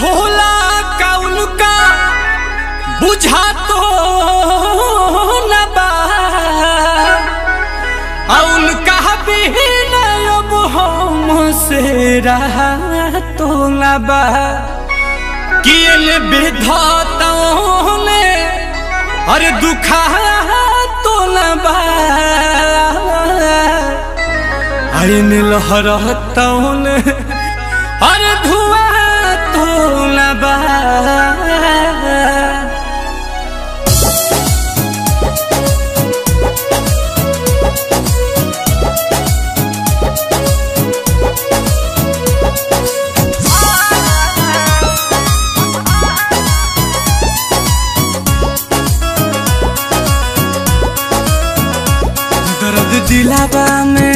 होला कौन का बुझा तो न बा उनका भी अब हमसे रहा तो न बा किए विधाताओं ने अरे दुखा तो न बा अरे लहरताओं ने अरे धुआं तो न बा। दिलावा में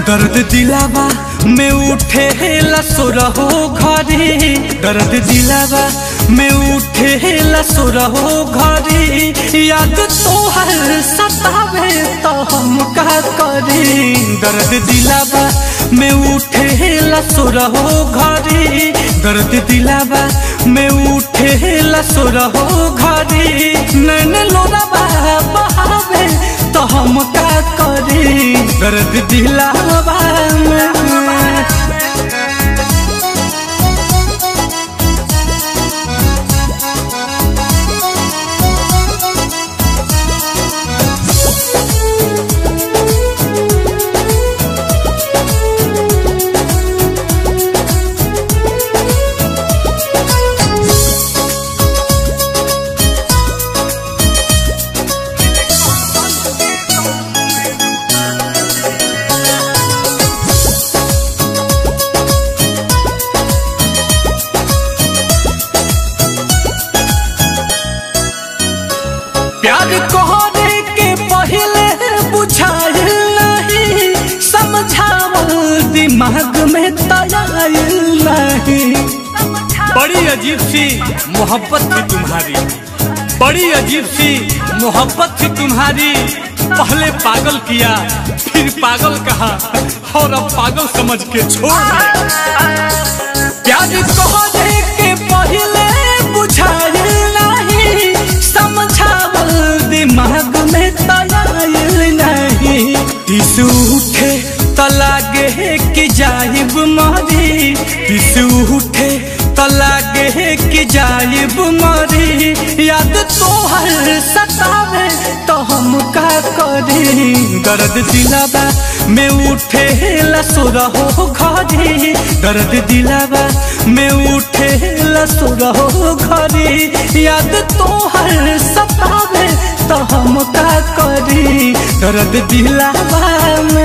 दर्द दिलावा में उठे लसुरहो घरी दर्द दिलावा में उठे लसुरहो घरी याद तोहर सतावे तो हम का करी दर्द दिलावा में उठे लसुरहो घरी दर्द दिलावा में उठे लसुरहो घरी नैन लोरावा बहावे तो हम का करी दर्द दिलावा में। प्यार कहने के पहले बुझाइल नहीं समझावल दिमाग में तयाइल नहीं। बड़ी अजीब सी मोहब्बत थी तुम्हारी बड़ी अजीब सी मोहब्बत थी तुम्हारी पहले पागल किया फिर पागल कहा और अब पागल समझ के छोड़ दिया। प्यार कहने के पहले बुझाइल नहीं समझावल दिमाग में तयाइल नहीं। दिस उठे तलागे कि जाइब मरी दिस उठे तलागे कि जाइब मरी याद तोहर सतावे तो हम का करी दर्द दिलावा में उठे लसुरहो घरी दर्द दिलावा में उठे लसुरहो घरी याद तोहर सतावे तो हम का करी दर्द दिलावा में।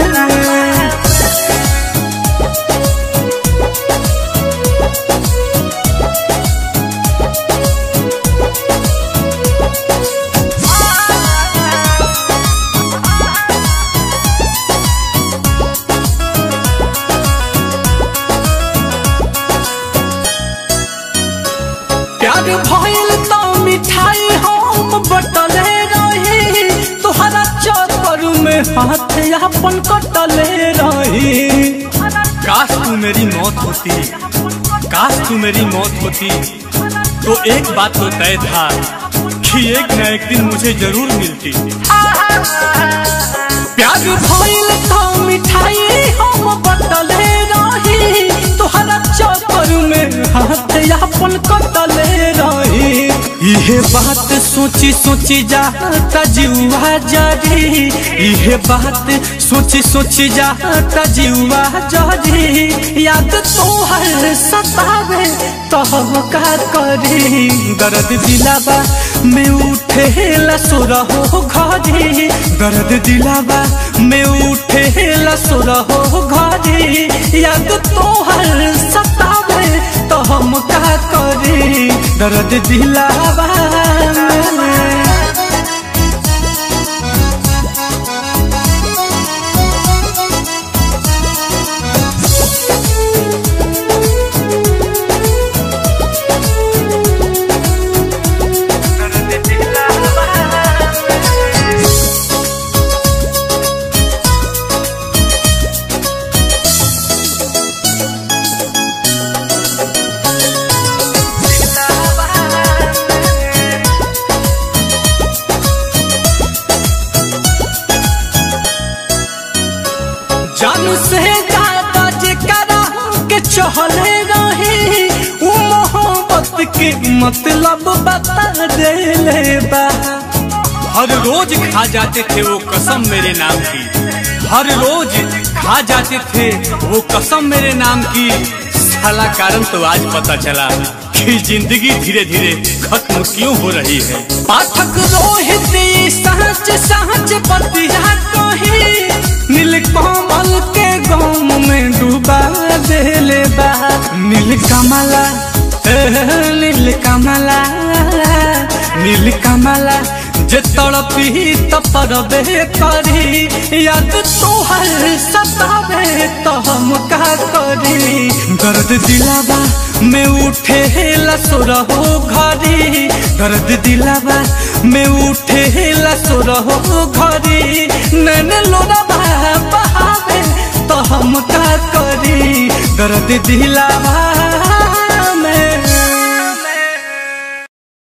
प्यार भइल तो मिठाई हम बटले रही तोहरा चक्कर में हाथ अपन कटले रही। काश तू मेरी मौत होती काश तू मेरी मौत होती तो एक बात तो तय था कि एक न एक दिन मुझे जरूर मिलती। प्यार भइल तो मिठाई हम बटले रही तोहरा चक्कर में हाथ अपन कटले रही। इहे बात सोची सोची जाता जीवा जरी इहे बात सोची सोची जाता जीवा जरी याद तोहर सतावे तो हम का करी दर्द दिलावा में उठे लसुरहो घरी दर्द दिलावा में उठे लसुरहो घरी याद तोहर सतावे तो हम का करी दर्द दिलावा में। जान से ज्यादा जेकरा के चहले रही उ मोहब्बत के मतलब बता देले बा। हर रोज खा जाते थे वो कसम मेरे नाम की, हर रोज खा जाते थे वो कसम मेरे नाम की। साला कारण तो आज पता चला कि जिंदगी धीरे धीरे खत्म क्यों हो रही है। पाठक रोहित सहज सहज पतिया कही नीलकमल के गम में डूबा देले बा। नीलकमला नीलकमला नीलकमला जे तड़पी तपरबे करी याद तोहर सतावे तो हम का करी। दर्द दिलावा में उठे लसुरहो घरी, दर्द दिलावा में उठे लसुरहो घरी। नैन लोरावा बहावे तो हम का करी। दर्द दिलावा